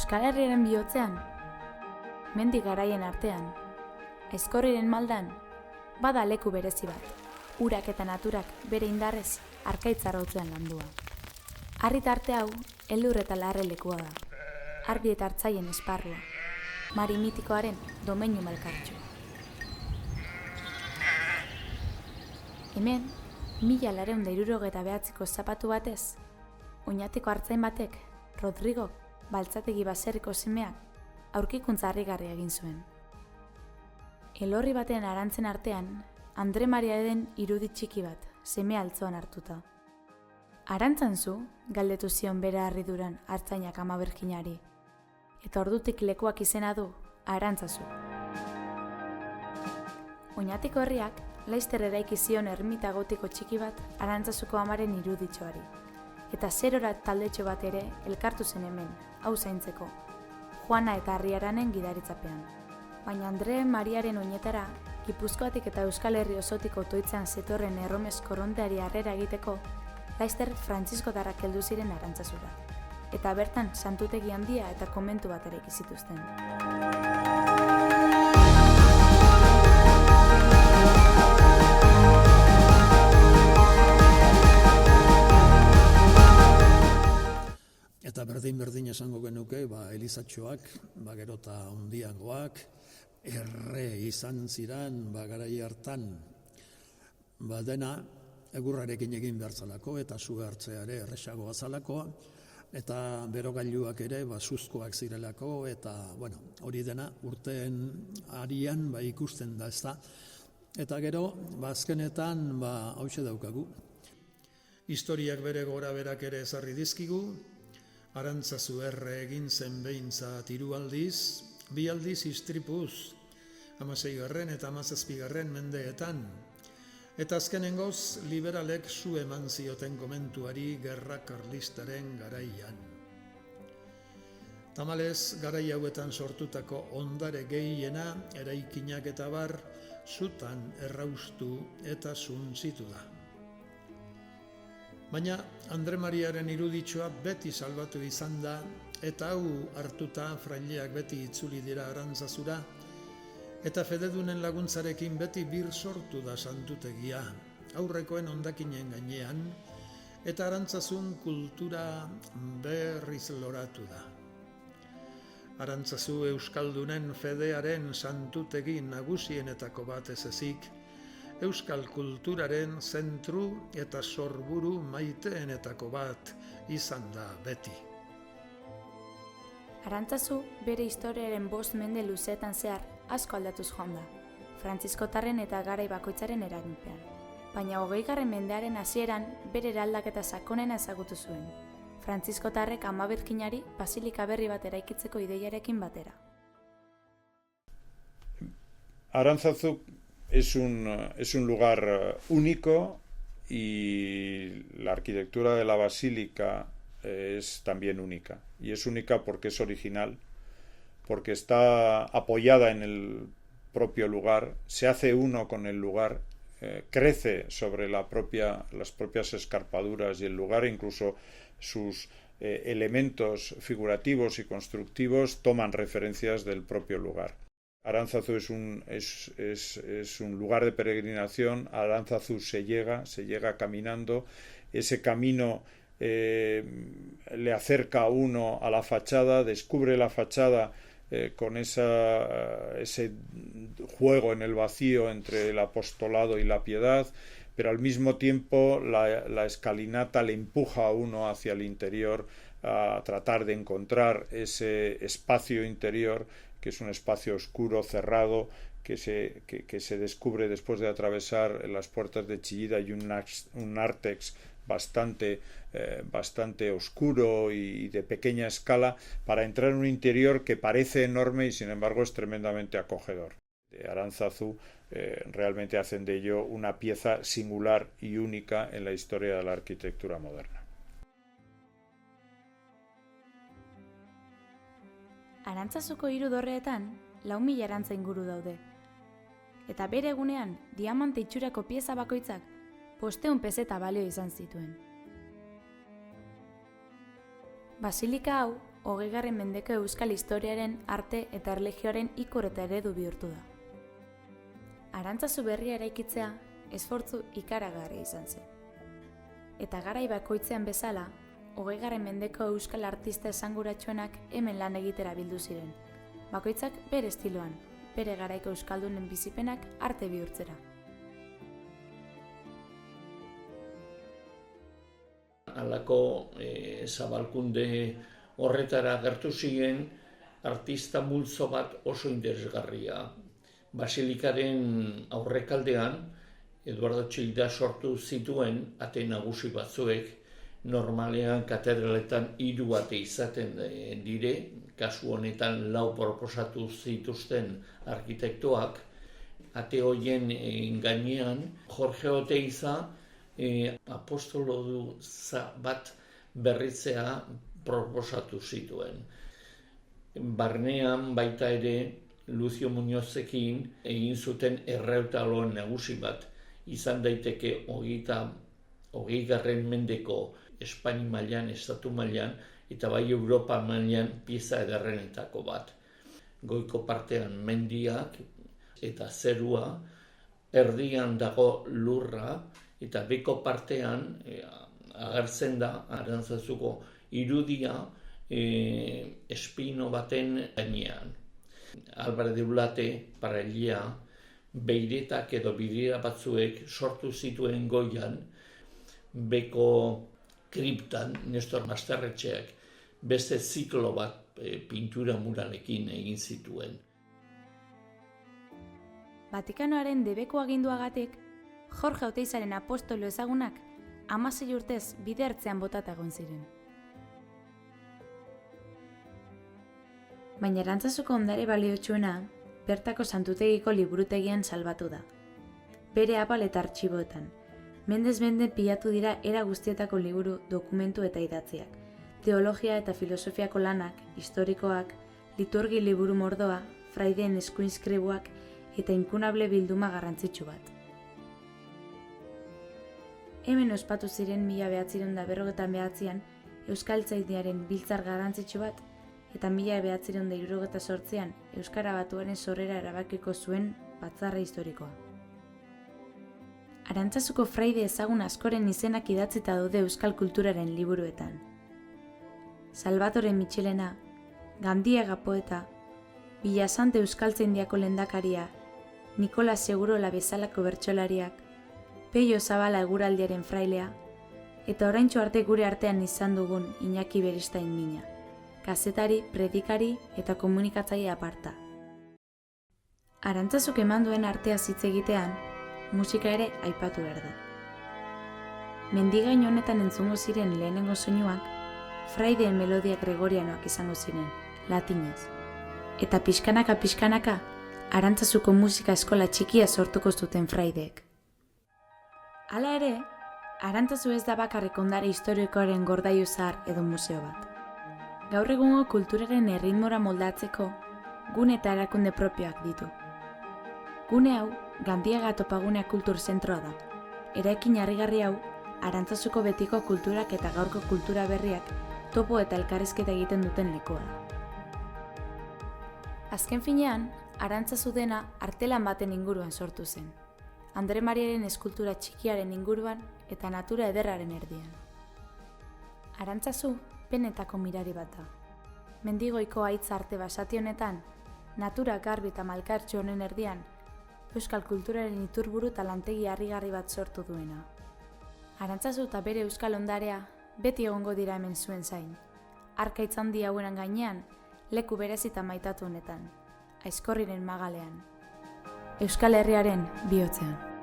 Euskal Herriaren bihotzean, mendi garaien artean, aizkorriren maldan, bada leku berezi bat, urak eta naturak bere indarrez arkaitz arrautzean landua. Harri tarte hau, elur eta larre lekua da, ardi eta hartzaien esparrua, mari mitikoaren domeinu malkartxu. Hemen, 1969ko zapatu batez, oinatiko hartzain batek, Rodrigo baltzategi baserriko semeak, aurkikuntza harrigarria egin zuen. Elorri baten arantzen artean, Andre Mariaren irudi txiki bat, semea altzoan hartuta. Arantzan zu, galdetu zion bere harriduran hartzainak ama berkinari, eta ordutik lekuak izena du, Arantzazu. Oinatiko herriak, laizter eraiki zion ermita gotiko txiki bat Arantzazuko amaren iruditxoari, eta zerora taldetxo bat ere elkartu zen hemen, hau zaintzeko, Juana eta Arriaranen gidaritzapean. Baina Andre Mariaren oinetara, Gipuzkoatik eta Euskal Herri osotik otoitzan zetorren erromes korronteari harrera egiteko, laizter frantziskotarrak heldu ziren Arantzazura, eta bertan santutegi handia eta komentu bat eraiki zituzten. Eta berdin esango genuke, elizatxoak, gero eta handiagoak, erre izan ziren, garai hartan, dena egurrarekin egin behar zalako, eta zu hartzea ere erresagoa zalakoa, eta berogailuak ere suzkoak zirelako, eta hori dena urteen arian ikusten da, ezta. Eta gero, azkenetan, hauxe daukagu. Historiak bere gora berak ere ezarri dizkigu, Arantzazu erre egin zen behintzat 3 aldiz, 2 aldiz istripuz, 16. eta 17. mendeetan, eta azkenengoz liberalek zu eman zioten komentuari gerra karlistaren garaian. Tamalez, garai hauetan sortutako ondare gehiena, eraikinak eta bar, zutan erraustu eta zuntzitu da. Baina Andre Mariaren iruditxoa beti salbatu izan da, eta hau hartuta fraileak beti itzuli dira Arantzazura, eta fededunen laguntzarekin beti bir sortu da santutegia, aurrekoen hondakinen gainean, eta Arantzazun kultura berriz loratu da. Arantzazu Euskaldunen fedearen santutegi nagusienetako bat ez ezik, Euskal kulturaren zentru eta sorburu maiteenetako bat izan da beti. Arantzazu bere historiaren 5 mende luzeetan zehar asko aldatuz joan da, frantziskotarren eta garai bakoitzaren eraginpean. Baina 20. mendearen hasieran bere eraldaketa sakonena ezagutu zuen, frantziskotarrek ama berkinari basilika berri bat eraikitzeko ideiarekin batera. Arantzazu es un lugar único y la arquitectura de la basílica es también única. Y es única porque es original, porque está apoyada en el propio lugar, se hace uno con el lugar, crece sobre las propias escarpaduras y el lugar, incluso sus elementos figurativos y constructivos toman referencias del propio lugar. Arantzazu es un lugar de peregrinación. A Arantzazu se llega caminando. Ese camino le acerca a uno a la fachada, descubre la fachada con ese juego en el vacío entre el apostolado y la piedad, pero al mismo tiempo la escalinata le empuja a uno hacia el interior a tratar de encontrar ese espacio interior, que es un espacio oscuro, cerrado, que se descubre después de atravesar las puertas de Chillida y un nártex bastante oscuro y de pequeña escala, para entrar en un interior que parece enorme y sin embargo es tremendamente acogedor. Arantzazu realmente hacen de ello una pieza singular y única en la historia de la arquitectura moderna. Arantzazuko 3 dorreetan 4.000 arantza inguru daude. Eta bere egunean, diamante itxurako pieza bakoitzak 500 peseta balio izan zituen. Basilika hau, 20. mendeko euskal historiaren, arte eta erlijioaren ikur eta eredu bihurtu da. Arantzazu berria eraikitzea esfortzu ikaragarria izan zen. Eta garai bakoitzean bezala, 20. mendeko euskal artista esanguratsuenak hemen lan egitera bildu ziren. Bakoitzak bere estiloan, bere garaiko euskaldunen bizipenak arte bihurtzera. Halako zabalkunde horretara agertu ziren artista multzo bat oso interesgarria. Basilikaren aurrekaldean, Eduardo Txilida sortu zituen ate nagusi batzuek, normalean katedraletan 3 ate izaten dire, kasu honetan 4 proposatu zituzten arkitektoak. Ate horien gainean Jorge Oteiza apostolo bat berritzea proposatu zituen. Barnean baita ere Lucio Muñozekin egin zuten erreutaloen nagusi bat, izan daiteke 20. mendeko Espaini mailan, estatu mailan, eta bai Europa mailan pieza ederrenetako bat. Goiko partean mendiak eta zerua, erdian dago lurra, eta beko partean agertzen da Arantzazuko irudia espino baten gainean. Álvarez de Ulate, Parailia, beiretak edo bidira batzuek sortu zituen goian, beko kriptan, Nestor Masterretxeak, beste ziklo bat pintura muralekin egin zituen. Vatikanoaren debeko aginduagatik, Jorge Oteizaren apostolo ezagunak 16 urtez bide ertzean botata egon ziren. Baina Arantzazuko ondare baliotsuena bertako santutegiko liburutegian salbatu da. Bere apal eta artxiboetan, mendez mende pilatu dira era guztietako liburu, dokumentu eta idatziak, teologia eta filosofiako lanak, historikoak, liturgi liburu mordoa, fraideen eskuinskribuak eta inkunable bilduma garrantzitsu bat. Hemen ospatu ziren 1959an Euskaltzaindiaren biltzar garrantzitsu bat eta 1968an Euskara Batuaren sorrera erabakiko zuen batzarra historikoa. Arantzazuko fraide ezagun askoren izenak idatzita daude euskal kulturaren liburuetan. Salvatore Michelena, Gandiaga poeta, Villasante Euskaltzaindiako lehendakaria, Nikola Segurola bezalako bertsolariak, Peio Zabala eguraldiaren frailea, eta oraintxo arte gure artean izan dugun Iñaki Beristain mina, kazetari, predikari eta komunikatzaile aparta. Arantzazuk eman duen artea hitz egitean, musika ere aipatu behar da. Mendigain honetan entzungo ziren lehenengo soinuak, fraideen melodia gregorianoak izango ziren, latinez. Eta pixkanaka, Arantzazuko musika eskola txikia sortuko zuten fraideek. Hala ere, Arantzazu ez da bakarrik ondare historikoaren gordailu zahar edo museo bat. Gaur egungo kulturaren erritmora moldatzeko gune eta erakunde propioak ditu. Gune hau, Gandiaga Topagunea Kultur Zentroa da. Eraikin harrigarri hau, Arantzazuko betiko kulturak eta gaurko kultura berriak topo eta elkarrizketa egiten duten lekua da. Azken finean, Arantzazu dena artelan baten inguruan sortu zen. Andre Mariaren eskultura txikiaren inguruan eta natura ederraren erdian. Arantzazu benetako mirari bat da. Mendigoiko haitz arte basati honetan, natura garbi eta malkartxo honen erdian, euskal kulturaren iturburu eta lantegi harrigarri bat sortu duena. Arantzazu eta bere euskal ondarea beti egongo dira hemen zuen zain. Arkaitz handi hauenan gainean, leku berezita maitatu honetan, Aizkorriren magalean, Euskal Herriaren bihotzean.